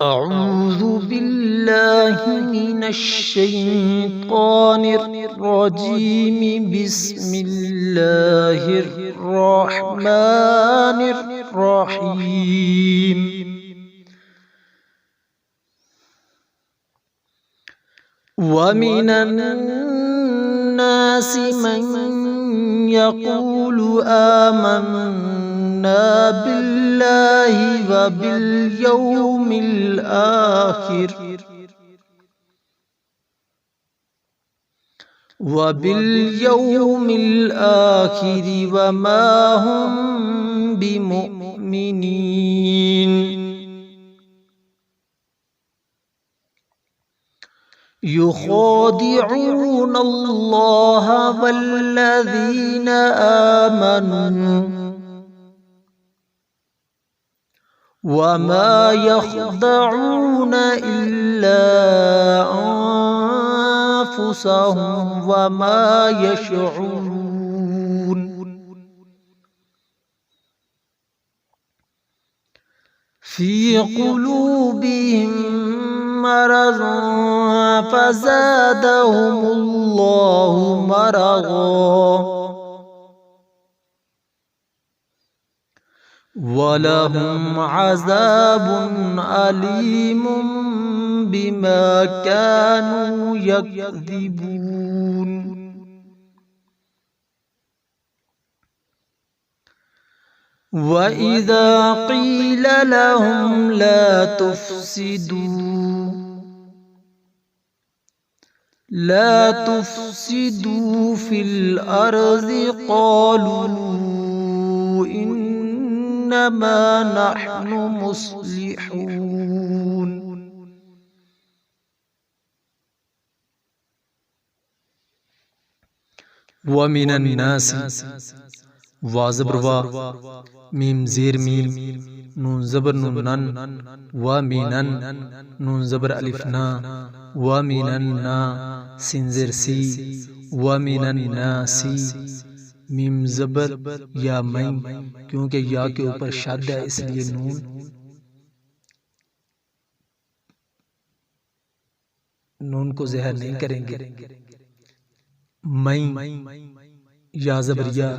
أعوذ بالله من الشيطان الرجيم. بسم الله الرحمن الرحيم. ومن الناس من يقول آمنا بالله وباليوم الآخر وما هم بمؤمنين. يخادعون الله والذين آمنوا وما يخدعون إلا أنفسهم وما يشعرون. في قلوبهم مرض فزادهم الله مرضا ولهم عذاب أليم بما كانوا يكذبون. وإذا قيل لهم لا تفسدوا في الأرض قالوا إنما نحن مصلحون. ومن الناس وازبر وا میم زیر میم نون زبر نون نن ومنن نون زبر الف نا ومنن نا سین زیر سی ومنن ناسی میم زبر یا میم کیونکہ یا کے اوپر شد ہے اس لیے نون کو زہر نہیں کریں گے. مین یا زبر یا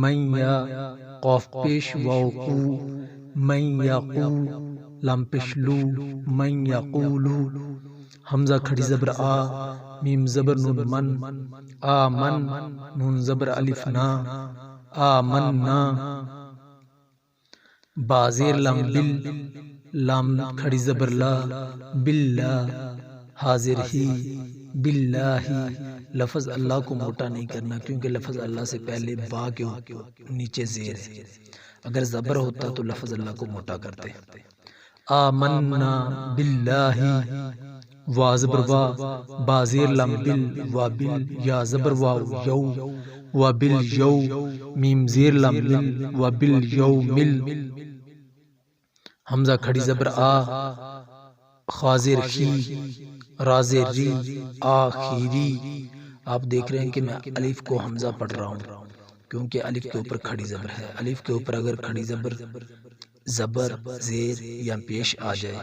مین یا قاف پیش واو قو من یقو لام پیش لو من یقولو حمزہ کھڑی زبر آ میم زبر نون من آمن نون زبر الف نا آمنا بازیر لام بل لام کھڑی زبر لا باللہ حاضر ہی باللہ. لفظ اللہ کو موٹا نہیں کرنا کیونکہ لفظ اللہ سے پہلے با کے نیچے زیر ہے. اگر زبر ہوتا تو لفظ اللہ کو موٹا کرتے. آمنا باللہ وا زبر وا بازیر لم بل وا بل یا زبر وا یو وا بل یو میم زیر لم بل وا بل یو مل حمزہ کھڑی زبر آ خاضر خی رازر ری آخری. آپ دیکھ رہے ہیں کہ میں الف کو حمزہ پڑھ رہا ہوں کیونکہ الف کے اوپر کھڑی زبر ہے. الف کے اوپر اگر کھڑی زبر زیر یا پیش آ جائے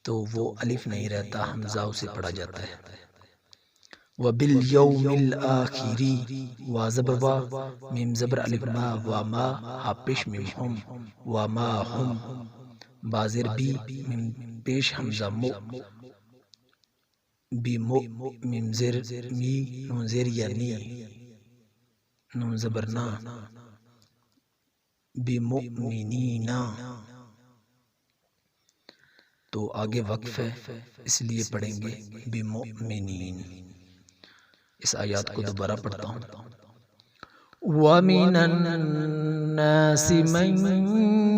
تو وہ الف نہیں رہتا، حمزہ اسے پڑھا جاتا ہے. وَبِالْيَوْمِ الْآخِرِ وا زبر وا میم زبر الف ما وما ہا پیش میم ہم وما ہم بازر بی میم پیش حمزہ مو بی مو میم زیر می نون زیر یا نی نون زبر نا بی مؤمنینا. تو آگے وقف ہے اس لیے پڑھیں گے بی مؤمنین. اس آیات کو دوبارہ پڑھتا ہوں. وَمِنَ النَّاسِ مَن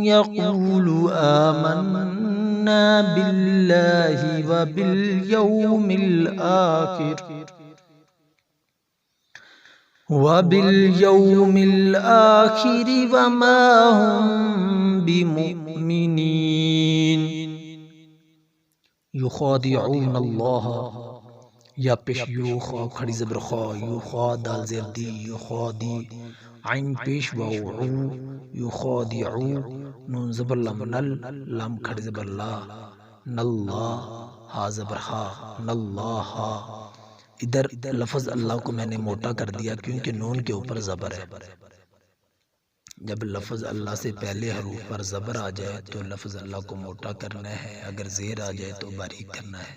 يَقُولُ آمَنَّا بِاللَّهِ وَبِالْيَوْمِ الْآخِرِ وَمَا هُمْ بِمُؤْمِنِينَ. یخادعون اللہ یا پیش یو خا کھڑی زبر خا یو خا دال زیر دی یخادی عین پیش واو عو یخادعو نون زبر لام نل لام کھڑی زبر لا نلہ ہا زبر ہا نلہ، ادھر لفظ اللہ کو میں نے موٹا کر دیا کیونکہ نون کے اوپر زبر ہے. جب لفظ اللہ سے پہلے حروف پر زبر آ جائے تو لفظ اللہ کو موٹا کرنا ہے، اگر زیر آ جائے تو باریک کرنا ہے.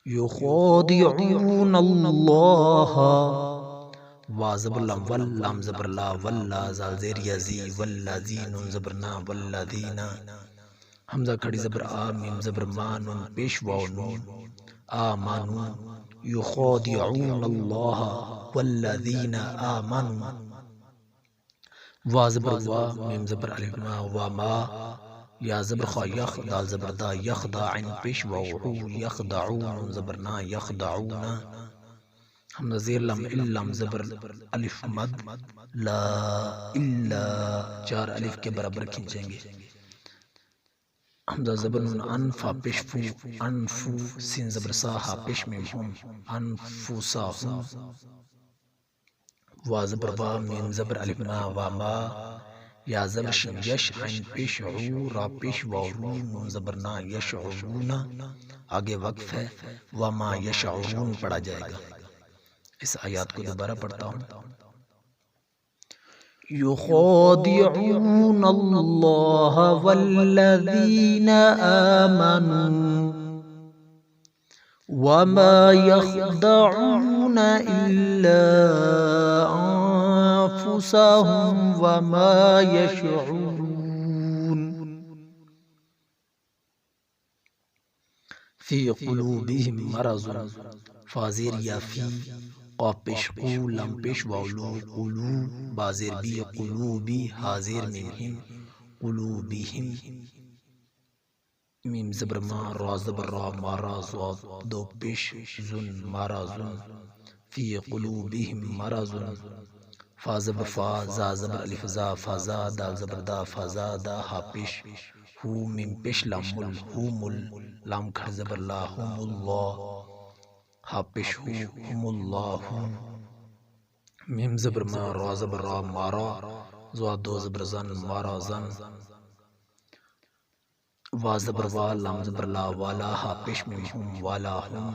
یخادعون اللہ، وا زبر لام ول لام زبر لا ولا زال زیر یزی والذین نون زبر نا والذین، حمزہ کھڑی زبر آ میم زبر ما نون پیش واو نون آمانو، یخادعون اللہ والذین آمنوا، وا زبر وا میم زبر الف ما وا ما، یا زبر خا یخ دال زبر دا یخدا عین پیش واو یخدعون نون زبر نا یخدعون، حمزہ زیر لام لام زبر الف مد لا الا، 4 الف کے برابر کھینچیں گے. حمزہ زبر نون انفا پیش فو انفو، سین زبر سا ہا پیش میم ہم انفوسا ہم، وا زبر با میم زبر الف ما وا ما، یا زبر شین یش عین پیش عو را پیش واو رو نون زبر نا یشعرون، آگے وقف ہے وما یشعرون پڑھا جائے گا. اس آیات کو دوبارہ پڑھتا ہوں. یخادعون اللہ والذین آمنوا وما یخدعون الا انفسهم وما یشعرون، فی قلوبهم مرض، فازیر یا فی قاف پیش قو لم پیش واولو قلو بازیر بی قلوبی حاضر منہم قلوبہم، میم زبر ما را زبر را مارا زواد دو پیش زن مارا زن، فی قلوبہم مرض، فا زبر فا زا زبر الف زا فازا دال زبر دا فازا دا ہا پیش ہو میم پیش لام مل ہو مل لام کھڑ زبر لا ہم اللہ، ہا پیش ہو ہم اللہ، میم زبر ما را زبر را مارا زواد دو زبر زن مارا زن، وا زبر وا لام زبر لا والا ہا پیش میم ہم والا ہم،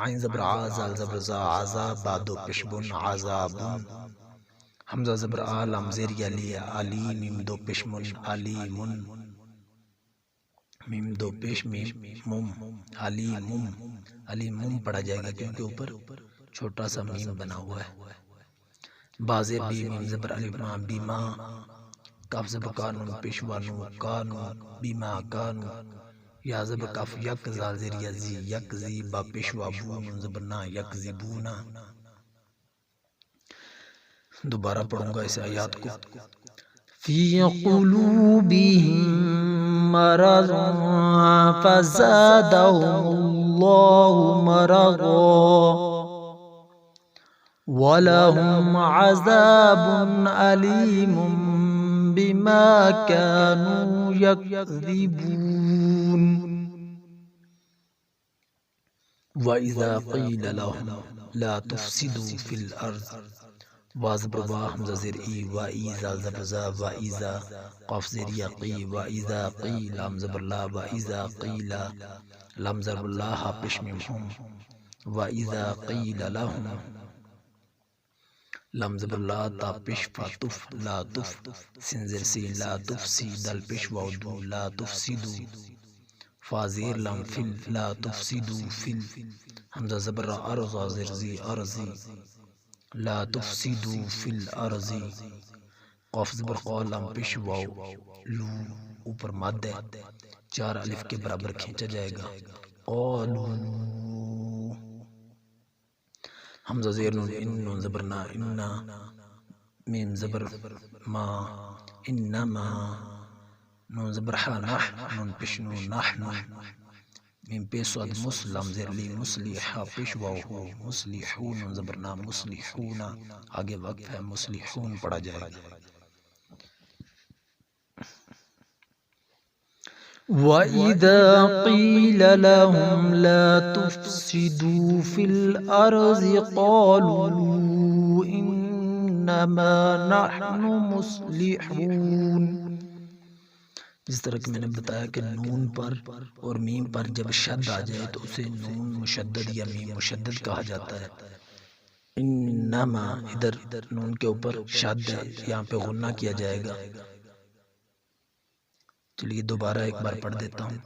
عین زبر عا زال زبر زا عزا با دو پیش بن عذابن، حمزہ زبر آ لام زیر یلی علی میم دو پیش من علیمن، میم دو پیش میم مم علیمم، علیمم پڑھا جائے گا کیونکہ اوپر چھوٹا سا میم بنا ہوا ہے. بازیر بی میم زبر الف ما بیما، کاف زبر کانون پیش وانو کانو بیما کانو، یا زبر کاف یک زال زیر یزی یک زی با پیش وابو نون زبر نا یک زیبونا. دوبارہ پڑھوں گا اس آیات کو. فی قلوبہم مرض فزادہم اللہ مرضا وَلَهُمْ عَذَابٌ أَلِيمٌ بِمَا كَانُوا يَكْذِبُونَ. وَإِذَا قِيلَ لَهُمْ لَا تُفْسِدُوا فِي الْأَرْضِ، وا زبر وا حمزہ زیر ای وا ای زال زبر زا وا ایزا قاف زیر یقی وا ایزا قی لام زبر لا وا ایزا قیلا لام زبر لا ہا پیش میم ہم، وا ایزا قیل لهم لام زبر لا تا پیش فا تف لا تف، سین زیر سی لا تفسی دل پیش واو دو لا تفسدو، فا زیر لام فل لا تفسدو فل، حمزہ زبر را ارزا زیر زی ارزی لا تفسدو فی الارض، قاف زبر قا لام پیش واو لو اوپر مد ہے 4 الف کے برابر کھینچا جائے گا قالو، حمزہ زیر نون ان نون زبر نا اننا، میم زبر ما انما، نون زبر حا نح نون پیش نون نحن، میم پیش صاد مسلم زیر لی مسلیحا پیش واو ہو مسلیحون نون زبر نا مسلیحون، آگے وقف ہے مسلیحون پڑھا جائے گا. وَإِذَا قِيلَ لَهُمْ لَا تُفْسِدُوا فِي الْأَرْضِ قَالُوا إِنَّمَا نَحْنُ مُصْلِحُونَ. جس طرح کہ میں نے بتایا کہ نون پر اور میم پر جب شد آ جائے تو اسے نون مشدد یا میم مشدد کہا جاتا ہے. انما ادھر نون کے اوپر شد ہے، یہاں پہ غنہ کیا جائے گا. چلیے دوبارہ ایک بار پڑھ دیتا ہوں.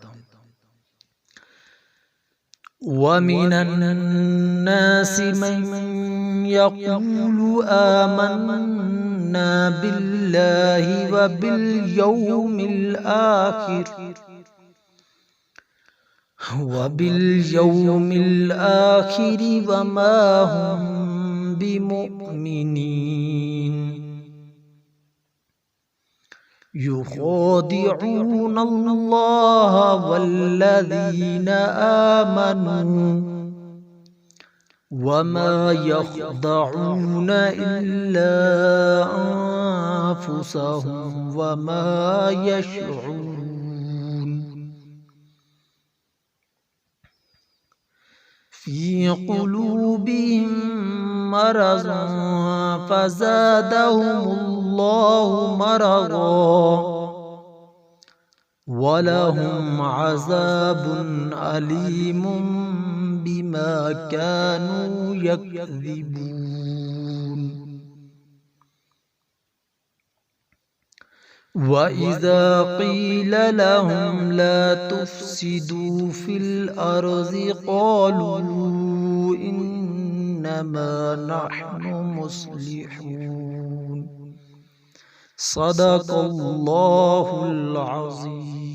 وَمِنَ النَّاسِ مَن يَقُولُ آمَنَّا بِاللَّهِ وَبِالْيَوْمِ الْآخِرِ وَمَا هُمْ بِمُؤْمِنِينَ يُخَادِعُونَ اللَّهَ وَالَّذِينَ آمَنُوا وَمَا يَخْدَعُونَ إِلَّا أَنفُسَهُمْ وَمَا يَشْعُرُونَ. فِي قُلُوبِهِم مَّرَضٌ فَزَادَهُمُ اللَّهُ مَرَضًا وَلَهُمْ عَذَابٌ أَلِيمٌ بِمَا كَانُوا يَكْذِبُونَ. وَإِذَا قِيلَ لَهُمْ لَا تُفْسِدُوا فِي الْأَرْضِ قَالُوا إِنَّمَا نَحْنُ مُصْلِحُونَ. صدق اللہ العظیم.